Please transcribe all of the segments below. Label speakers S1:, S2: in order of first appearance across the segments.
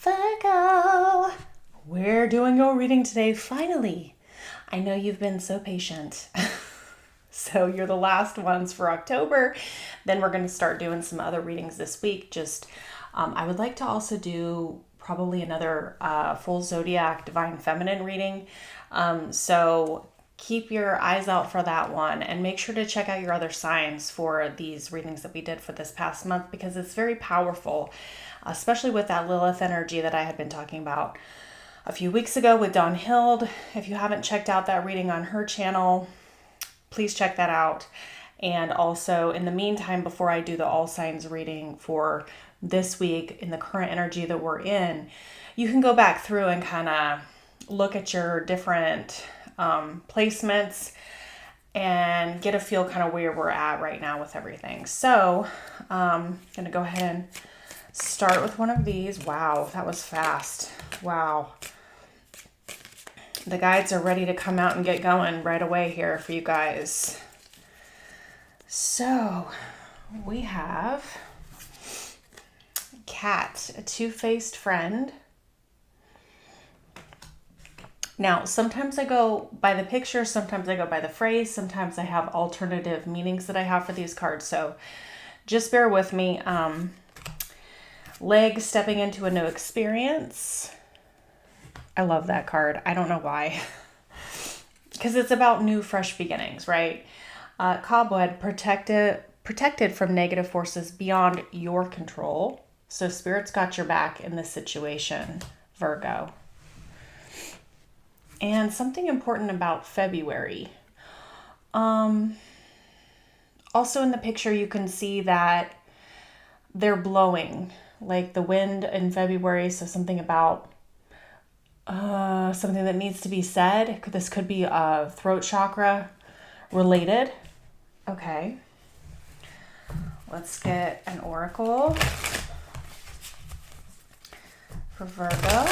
S1: Virgo, we're doing your reading today, finally. I know you've been so patient. So you're the last ones for October. Then we're going to start doing some other readings this week. I would like to also do probably another full zodiac divine feminine reading. So keep your eyes out for that one, and make sure to check out your other signs for these readings that we did for this past month, because it's very powerful, especially with that Lilith energy that I had been talking about a few weeks ago with Dawn Hild. If you haven't checked out that reading on her channel, please check that out. And also, in the meantime, before I do the all signs reading for this week in the current energy that we're in, you can go back through and kind of look at your different placements and get a feel kind of where we're at right now with everything. So I'm going to go ahead and start with one of these. Wow, that was fast. Wow. The guides are ready to come out and get going right away here for you guys. So we have Cat, a two-faced friend. Now, sometimes I go by the picture, sometimes I go by the phrase, sometimes I have alternative meanings that I have for these cards, so just bear with me. Leg stepping into a new experience. I love that card. I don't know why. Because it's about new, fresh beginnings, right? Cobweb, protected from negative forces beyond your control. So Spirit's got your back in this situation, Virgo. And something important about February. Also in the picture, you can see that they're blowing, like the wind in February. So something about something that needs to be said. This could be throat chakra related. Okay. Let's get an oracle for Virgo.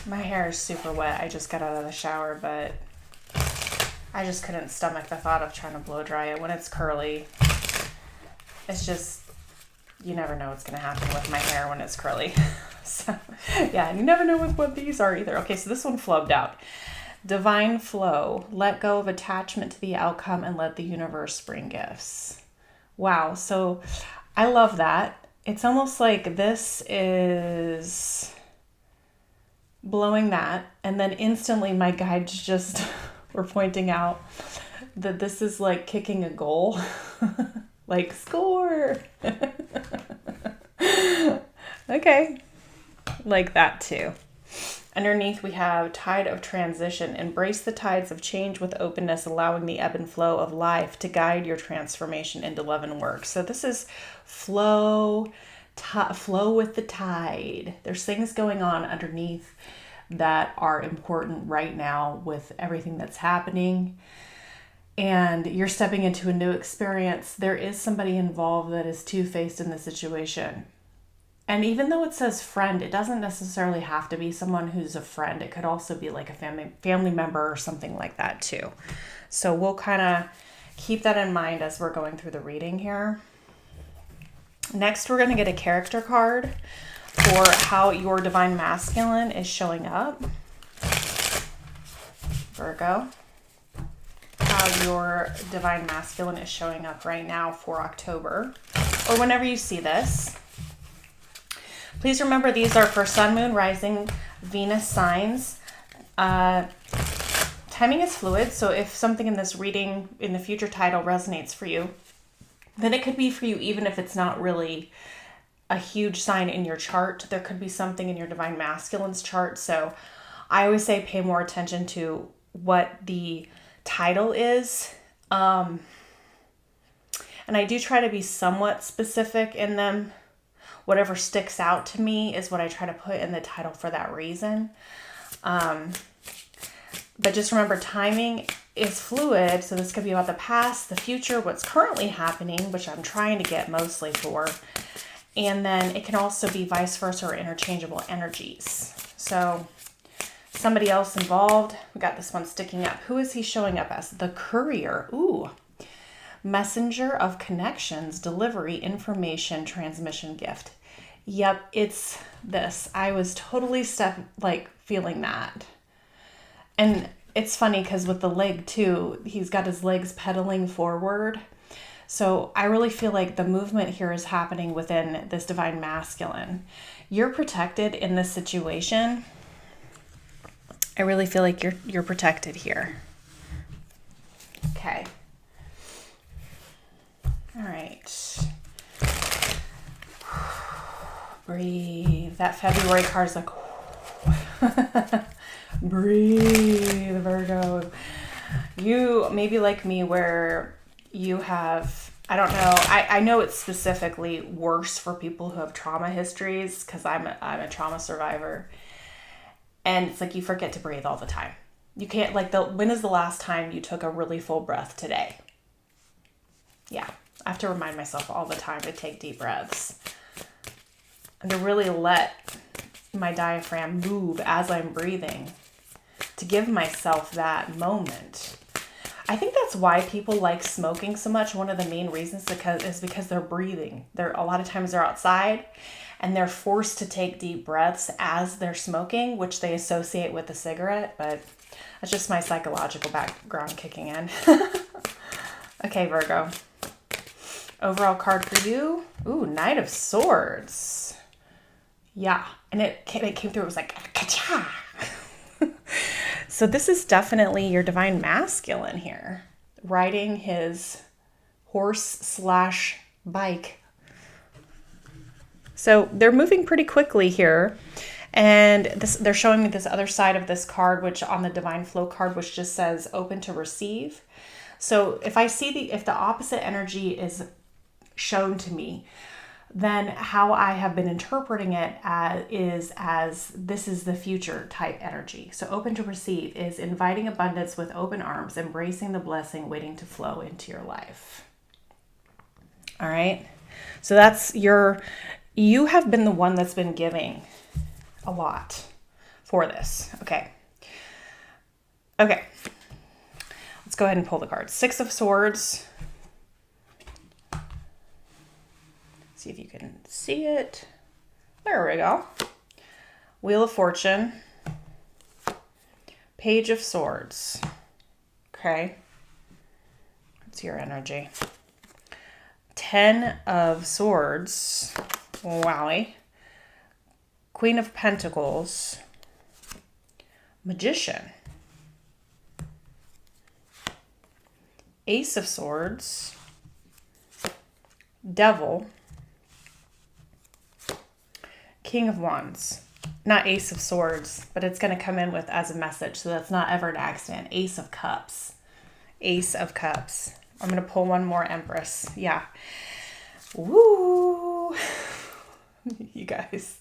S1: My hair is super wet. I just got out of the shower, but I just couldn't stomach the thought of trying to blow dry it when it's curly. It's just, you never know what's going to happen with my hair when it's curly. So, yeah, and you never know with what these are either. Okay, so this one flubbed out. Divine flow. Let go of attachment to the outcome and let the universe bring gifts. Wow, so I love that. It's almost like this is blowing that, and then instantly my guides just were pointing out that this is like kicking a goal. Like, score. Okay, like that too. Underneath we have tide of transition. Embrace the tides of change with openness, allowing the ebb and flow of life to guide your transformation into love and work. So this is flow with the tide. There's things going on underneath that are important right now with everything that's happening. And you're stepping into a new experience. There is somebody involved that is two-faced in the situation. And even though it says friend, it doesn't necessarily have to be someone who's a friend. It could also be like a family member or something like that too. So we'll kind of keep that in mind as we're going through the reading here. Next, we're going to get a character card for how your divine masculine is showing up. Virgo. How your divine masculine is showing up right now for October, or whenever you see this. Please remember these are for Sun, Moon, Rising, Venus signs. Timing is fluid, so if something in this reading in the future title resonates for you, then it could be for you even if it's not really a huge sign in your chart. There could be something in your divine masculine's chart. So I always say pay more attention to what the title is. And I do try to be somewhat specific in them. Whatever sticks out to me is what I try to put in the title for that reason. But just remember, timing is fluid. So this could be about the past, the future, what's currently happening, which I'm trying to get mostly for. And then it can also be vice versa or interchangeable energies. So somebody else involved. We got this one sticking up. Who is he showing up as? The courier. Ooh. Messenger of connections, delivery, information, transmission, gift. Yep, it's this. I was totally feeling that. And it's funny because with the leg too, he's got his legs pedaling forward. So I really feel like the movement here is happening within this divine masculine. You're protected in this situation. I really feel like you're protected here. Okay. All right. Breathe. That February card is like, breathe, Virgo. You may be like me where you have, I don't know, I know it's specifically worse for people who have trauma histories because I'm a trauma survivor. And it's like you forget to breathe all the time. You can't, when is the last time you took a really full breath today? Yeah, I have to remind myself all the time to take deep breaths and to really let my diaphragm move as I'm breathing, to give myself that moment. I think that's why people like smoking so much. One of the main reasons is because they're breathing. A lot of times they're outside and they're forced to take deep breaths as they're smoking, which they associate with a cigarette, but that's just my psychological background kicking in. Okay, Virgo. Overall card for you. Ooh, Knight of Swords. Yeah, and it came through. It was like, ka-cha. So this is definitely your divine masculine here, riding his horse/bike. So they're moving pretty quickly here. And they're showing me this other side of this card, which on the divine flow card, which just says open to receive. So if I see if the opposite energy is shown to me, then how I have been interpreting it is as this is the future type energy. So open to receive is inviting abundance with open arms, embracing the blessing, waiting to flow into your life. All right. So that's you have been the one that's been giving a lot for this. Okay. Let's go ahead and pull the cards. Six of Swords. See if you can see it. There we go. Wheel of Fortune. Page of Swords. Okay. What's your energy? 10 of Swords. Wowie. Queen of Pentacles. Magician. Ace of Swords. Devil. King of Wands. Not Ace of Swords, but it's going to come in with as a message, so that's not ever an accident. Ace of Cups. Ace of Cups. I'm going to pull one more, Empress. Yeah. Woo! You guys,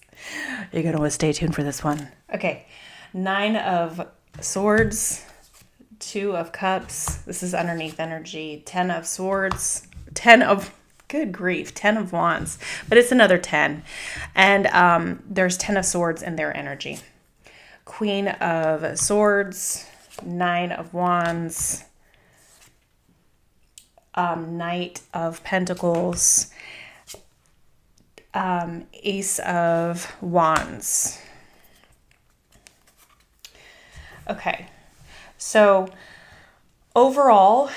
S1: you're going to want to stay tuned for this one. Okay. 9 of Swords. 2 of Cups. This is underneath energy. 10 of Swords. 10 of... Good grief, 10 of Wands, but it's another 10. And there's 10 of Swords in their energy. Queen of Swords, 9 of Wands, Knight of Pentacles, Ace of Wands. Okay, so overall,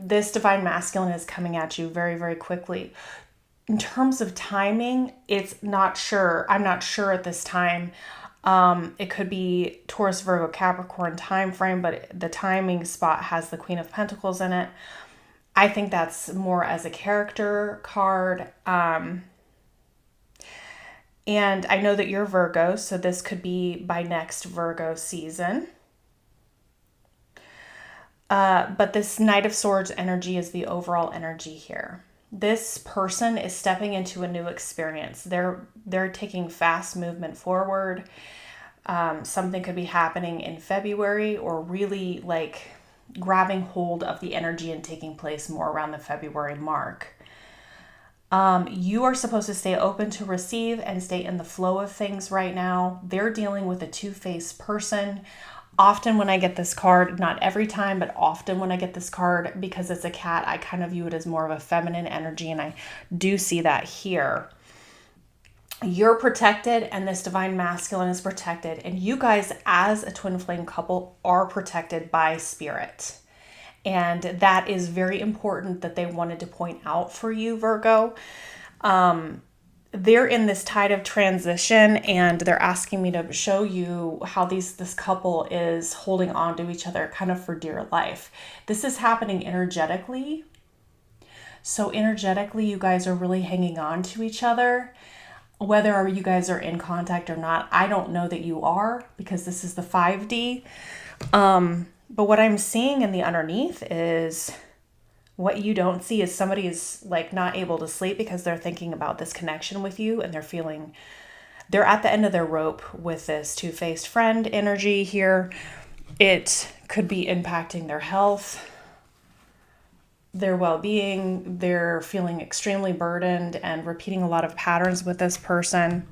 S1: this divine masculine is coming at you very, very quickly. In terms of timing, it's not sure. I'm not sure at this time. It could be Taurus, Virgo, Capricorn time frame, but the timing spot has the Queen of Pentacles in it. I think that's more as a character card. And I know that you're Virgo, so this could be by next Virgo season. But this Knight of Swords energy is the overall energy here. This person is stepping into a new experience. They're taking fast movement forward. Something could be happening in February, or really like grabbing hold of the energy and taking place more around the February mark. You are supposed to stay open to receive and stay in the flow of things right now. They're dealing with a two-faced person. Often when I get this card, not every time, but often when I get this card, because it's a cat, I kind of view it as more of a feminine energy, and I do see that here. You're protected, and this divine masculine is protected, and you guys as a twin flame couple are protected by spirit. And that is very important that they wanted to point out for you, Virgo. They're in this tide of transition, and they're asking me to show you how this couple is holding on to each other kind of for dear life. This is happening energetically. So energetically, you guys are really hanging on to each other. Whether you guys are in contact or not, I don't know that you are, because this is the 5D. But what I'm seeing in the underneath is, what you don't see is somebody is like not able to sleep because they're thinking about this connection with you, and they're at the end of their rope with this two-faced friend energy here. It could be impacting their health, their well-being. They're feeling extremely burdened and repeating a lot of patterns with this person,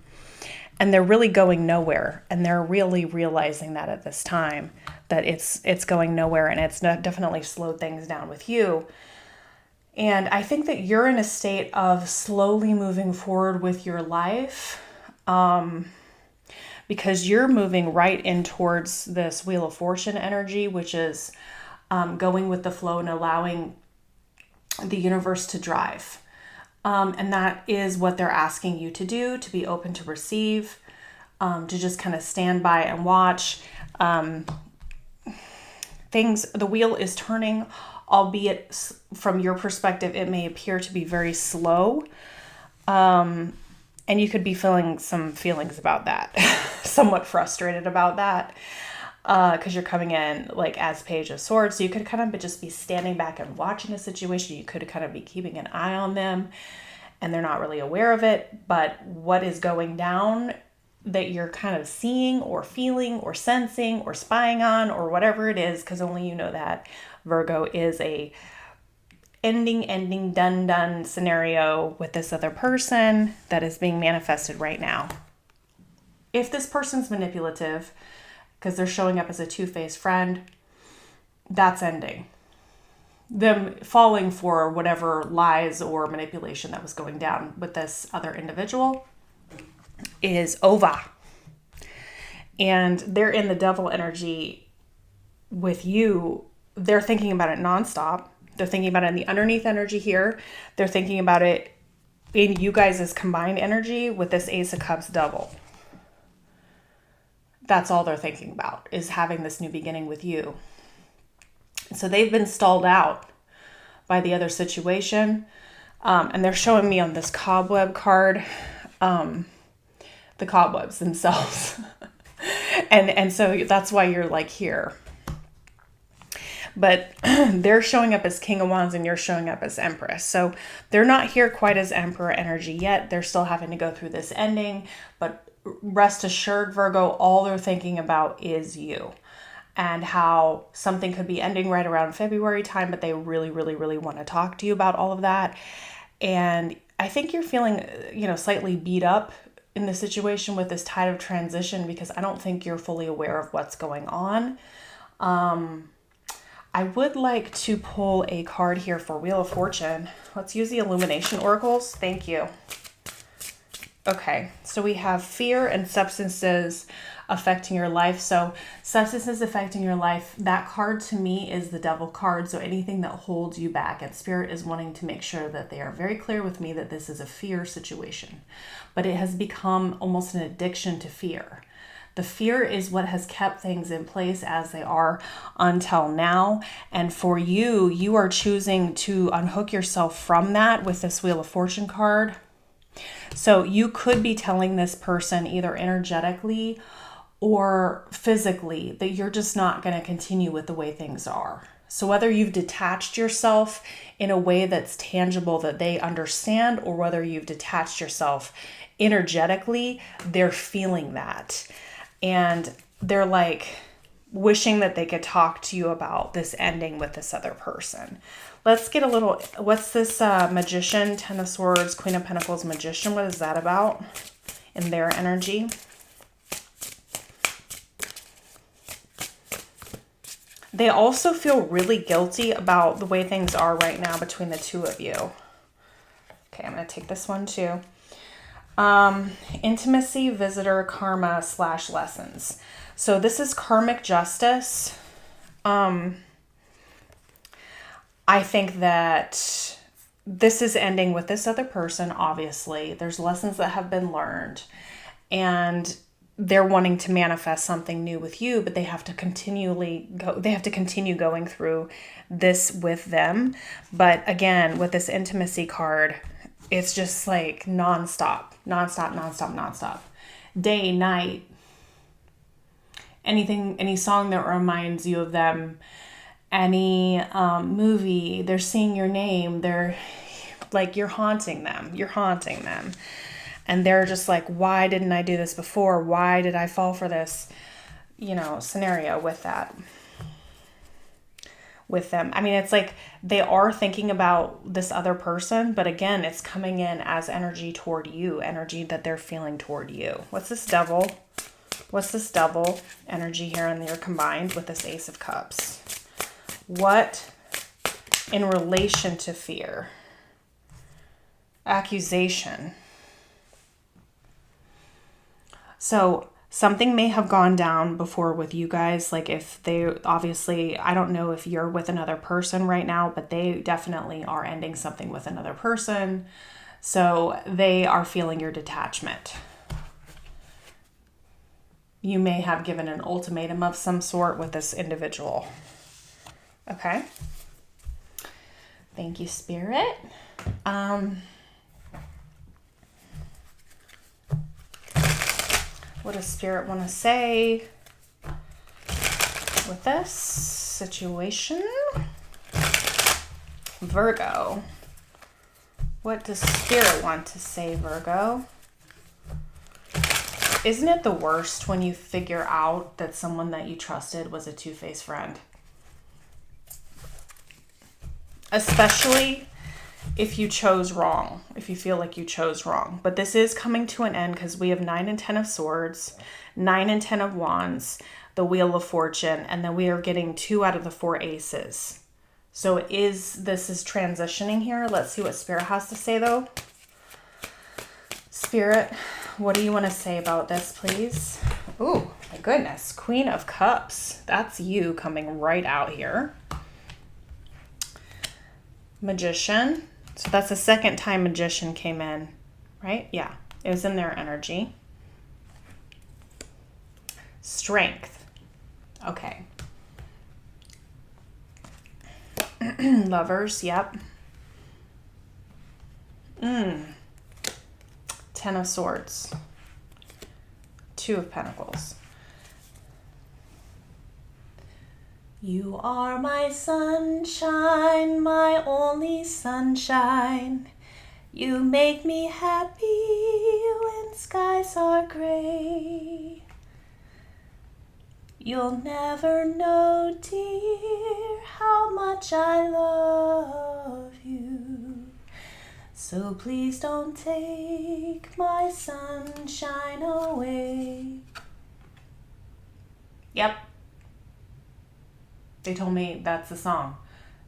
S1: and they're really going nowhere, and they're really realizing that at this time, that it's going nowhere, and it's definitely slowed things down with you. And I think that you're in a state of slowly moving forward with your life, because you're moving right in towards this Wheel of Fortune energy, which is going with the flow and allowing the universe to drive. And that is what they're asking you to do, to be open to receive, to just kind of stand by and watch. The wheel is turning, albeit from your perspective, it may appear to be very slow. And you could be feeling some feelings about that, somewhat frustrated about that, because you're coming in like as Page of Swords. So you could kind of just be standing back and watching a situation. You could kind of be keeping an eye on them, and they're not really aware of it. But what is going down that you're kind of seeing or feeling or sensing or spying on or whatever it is, because only you know that, Virgo, is a ending, done scenario with this other person that is being manifested right now. If this person's manipulative, because they're showing up as a two-faced friend, that's ending. Them falling for whatever lies or manipulation that was going down with this other individual is over. And they're in the devil energy with you. They're thinking about it nonstop. They're thinking about it in the underneath energy here. They're thinking about it in you guys' combined energy with this Ace of Cups double. That's all they're thinking about, is having this new beginning with you. So they've been stalled out by the other situation. And they're showing me on this cobweb card, the cobwebs themselves. and so that's why you're like here. But they're showing up as King of Wands and you're showing up as Empress. So they're not here quite as Emperor energy yet. They're still having to go through this ending. But rest assured, Virgo, all they're thinking about is you. And how something could be ending right around February time, but they really, really, really want to talk to you about all of that. And I think you're feeling, slightly beat up in the situation with this tide of transition, because I don't think you're fully aware of what's going on. I would like to pull a card here for Wheel of Fortune. Let's use the Illumination Oracles. Thank you. Okay, so we have fear and substances affecting your life. So substances affecting your life, that card to me is the Devil card. So anything that holds you back, and Spirit is wanting to make sure that they are very clear with me that this is a fear situation, but it has become almost an addiction to fear. The fear is what has kept things in place as they are until now. And for you, you are choosing to unhook yourself from that with this Wheel of Fortune card. So you could be telling this person either energetically or physically that you're just not going to continue with the way things are. So whether you've detached yourself in a way that's tangible that they understand, or whether you've detached yourself energetically, they're feeling that. And they're like wishing that they could talk to you about this ending with this other person. Let's get a little, what's this Magician, Ten of Swords, Queen of Pentacles, Magician? What is that about in their energy? They also feel really guilty about the way things are right now between the two of you. Okay, I'm going to take this one too. Intimacy, visitor, karma / lessons. So this is karmic justice. I think that this is ending with this other person, obviously. There's lessons that have been learned. And they're wanting to manifest something new with you, but they have to continue going through this with them. But again, with this intimacy card, it's just like nonstop. Day, night, any song that reminds you of them, any movie, they're seeing your name, they're like, you're haunting them. And they're just like, why didn't I do this before? Why did I fall for this, scenario with that, with them? I mean, it's like they are thinking about this other person, but again, it's coming in as energy toward you, energy that they're feeling toward you. What's this devil? What's this devil energy here and there combined with this Ace of Cups? What in relation to fear? Accusation. So something may have gone down before with you guys. Like if they, obviously, I don't know if you're with another person right now, but they definitely are ending something with another person. So they are feeling your detachment. You may have given an ultimatum of some sort with this individual. Okay. Thank you, Spirit. What does Spirit want to say with this situation? Virgo. What does Spirit want to say, Virgo? Isn't it the worst when you figure out that someone that you trusted was a two-faced friend? Especially if you chose wrong, if you feel like you chose wrong. But this is coming to an end because we have 9 and 10 of Swords, 9 and 10 of Wands, the Wheel of Fortune, and then we are getting 2 out of the 4 Aces. So this is transitioning here. Let's see what Spirit has to say though. Spirit, what do you want to say about this, please? Oh, my goodness. Queen of Cups. That's you coming right out here. Magician. So that's the second time Magician came in, right? Yeah, it was in their energy. Strength. Okay. Lovers, yep. 10 of Swords. 2 of Pentacles. You are my sunshine, my only sunshine. You make me happy when skies are gray. You'll never know, dear, how much I love you. So please don't take my sunshine away. Yep. They told me that's the song.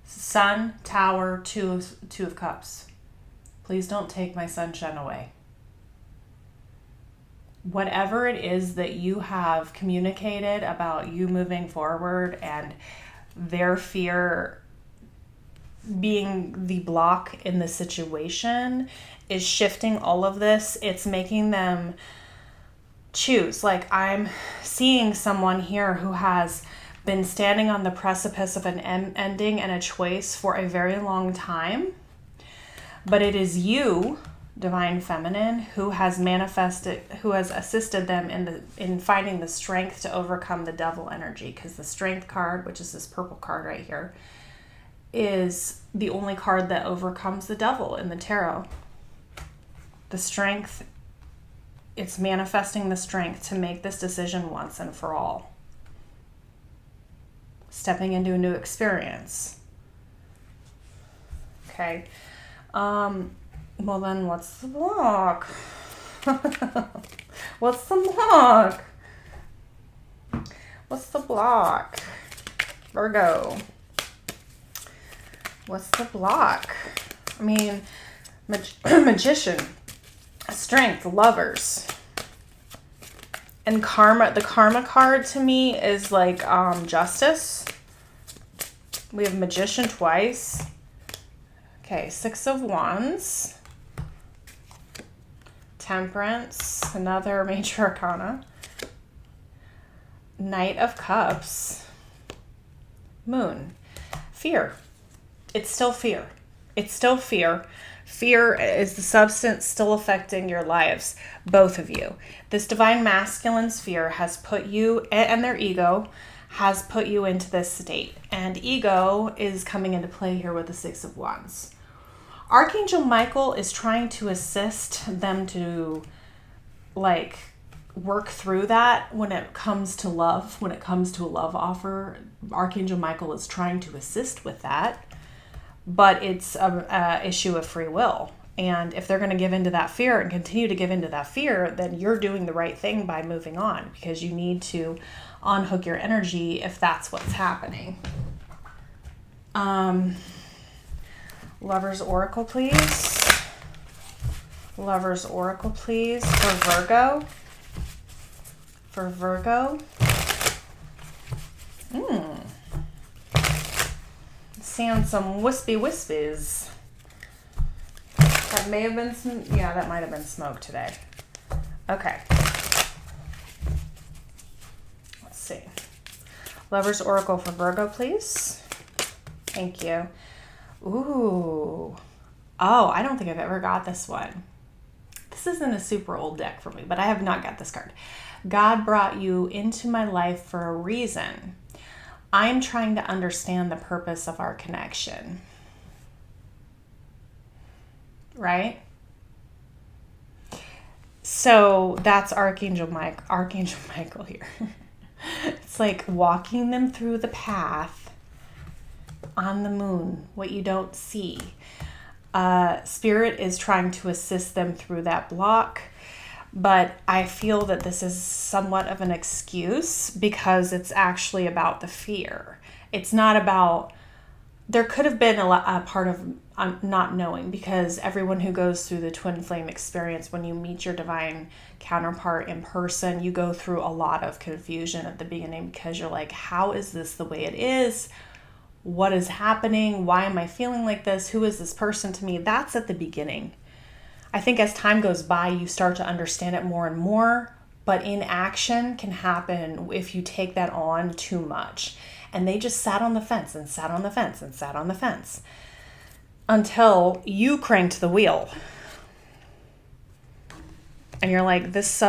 S1: Sun, Tower, 2 of Cups. Please don't take my sunshine away. Whatever it is that you have communicated about you moving forward and their fear being the block in the situation is shifting all of this. It's making them choose. Like I'm seeing someone here who has been standing on the precipice of an ending and a choice for a very long time. But it is you, Divine Feminine, who has manifested, who has assisted them in finding the strength to overcome the devil energy. Because the Strength card, which is this purple card right here, is the only card that overcomes the devil in the tarot. The strength, it's manifesting the strength to make this decision once and for all. Stepping into a new experience. Okay. Well then, what's the block? What's the block? What's the block? Virgo. What's the block? I mean, magician, strength, lovers. And karma, the karma card to me is like justice. We have magician twice. Okay, 6 of Wands. Temperance, another major arcana. Knight of Cups. Moon. Fear. It's still fear. It's still fear. Fear is the substance still affecting your lives, both of you. This divine masculine sphere has put you, and their ego, has put you into this state. And ego is coming into play here with the 6 of Wands. Archangel Michael is trying to assist them to, like, work through that when it comes to love. When it comes to a love offer, Archangel Michael is trying to assist with that. But it's a issue of free will. And if they're going to give into that fear and continue to give into that fear, then you're doing the right thing by moving on, because you need to unhook your energy if that's what's happening. Lover's Oracle, please. Lover's Oracle, please, for Virgo. For Virgo. Seeing some wispies. That may have been some, yeah, that might have been smoke today. Okay. Let's see. Lover's Oracle for Virgo, please. Thank you. Ooh. Oh, I don't think I've ever got this one. This isn't a super old deck for me, but I have not got this card. God brought you into my life for a reason. I'm trying to understand the purpose of our connection. Right? So that's Archangel Michael here. It's like walking them through the path on the moon, what you don't see. Spirit is trying to assist them through that block. But I feel that this is somewhat of an excuse, because it's actually about the fear. It's not about, there could have been a part of not knowing, because everyone who goes through the twin flame experience, when you meet your divine counterpart in person, you go through a lot of confusion at the beginning, because you're like, how is this the way it is? What is happening? Why am I feeling like this? Who is this person to me? That's at the beginning. I think as time goes by, you start to understand it more and more, but inaction can happen if you take that on too much. And they just sat on the fence and sat on the fence and sat on the fence until you cranked the wheel. And you're like, this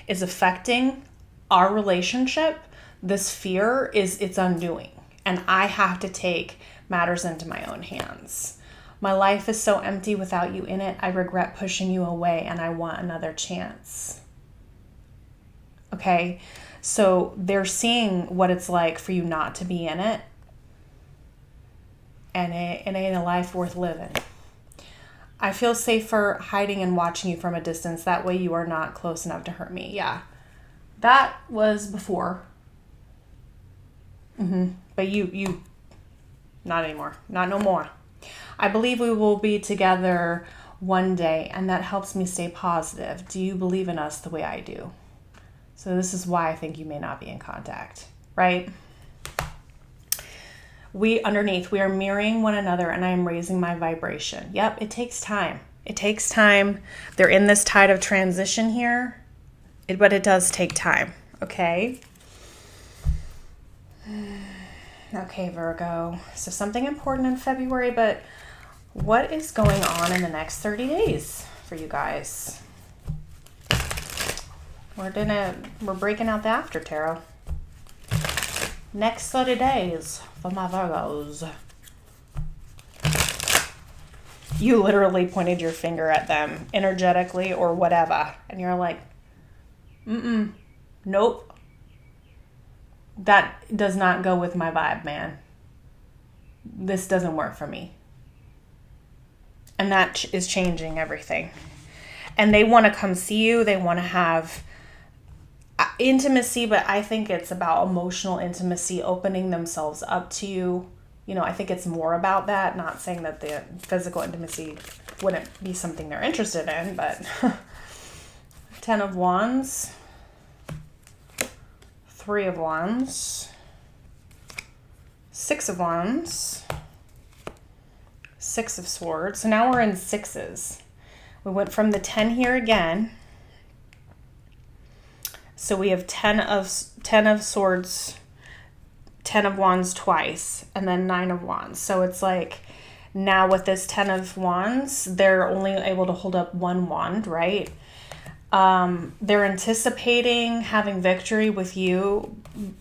S1: is affecting our relationship. This fear is its undoing. And I have to take matters into my own hands. My life is so empty without you in it. I regret pushing you away, and I want another chance. Okay? So they're seeing what it's like for you not to be in it. And it ain't a life worth living. I feel safer hiding and watching you from a distance. That way you are not close enough to hurt me. Yeah. That was before. But you, not anymore. Not no more. I believe we will be together one day, and that helps me stay positive. Do you believe in us the way I do? So this is why I think you may not be in contact, right? We are mirroring one another, and I am raising my vibration. Yep, it takes time. It takes time. They're in this tide of transition here, but it does take time, okay? Okay, Virgo. So something important in February, but what is going on in the next 30 days for you guys? We're breaking out the after tarot. Next 30 days for my Virgos. You literally pointed your finger at them energetically or whatever. And you're like, nope. That does not go with my vibe, man. This doesn't work for me. And that is changing everything. And they want to come see you. They want to have intimacy, but I think it's about emotional intimacy, opening themselves up to you. You know, I think it's more about that, not saying that the physical intimacy wouldn't be something they're interested in, but 10 of Wands, 3 of Wands, 6 of Wands, 6 of Swords. So now we're in sixes. We went from the 10 here again. So we have 10 of Swords, 10 of Wands twice, and then 9 of Wands. So it's like now with this 10 of Wands, they're only able to hold up one wand, right? They're anticipating having victory with you,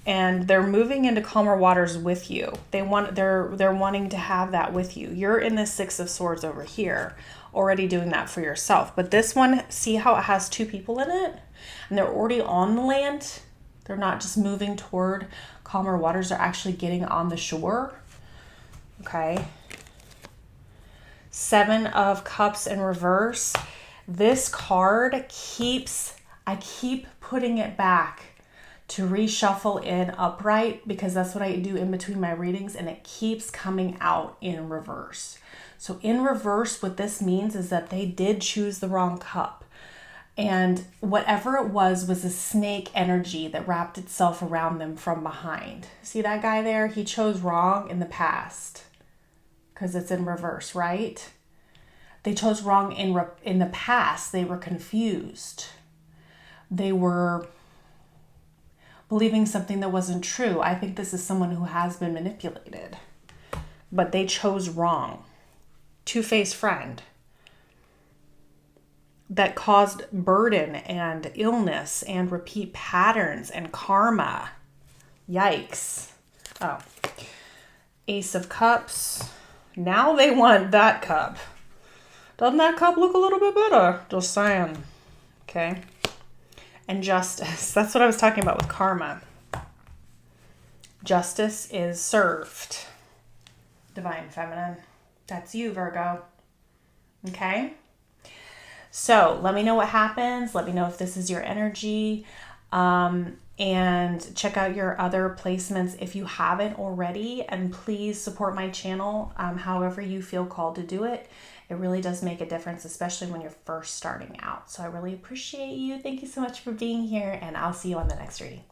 S1: and they're moving into calmer waters with you. They're wanting to have that with you. You're in the 6 of Swords over here, already doing that for yourself. But this one, see how it has 2 people in it? And they're already on the land. They're not just moving toward calmer waters. They're actually getting on the shore. Okay. 7 of Cups in reverse. This card I keep putting it back to reshuffle in upright, because that's what I do in between my readings, and it keeps coming out in reverse. So in reverse, what this means is that they did choose the wrong cup. And whatever it was a snake energy that wrapped itself around them from behind. See that guy there? He chose wrong in the past because it's in reverse, right? They chose wrong in the past. They were confused. They were believing something that wasn't true. I think this is someone who has been manipulated, but they chose wrong. Two-faced friend that caused burden and illness and repeat patterns and karma. Yikes. Oh. Ace of Cups. Now they want that cup. Doesn't that cup look a little bit better? Just saying. Okay. And Justice. That's what I was talking about with karma. Justice is served. Divine Feminine. That's you, Virgo. Okay? So let me know what happens. Let me know if this is your energy. And check out your other placements if you haven't already. And please support my channel however you feel called to do it. It really does make a difference, especially when you're first starting out. So I really appreciate you. Thank you so much for being here, and I'll see you on the next reading.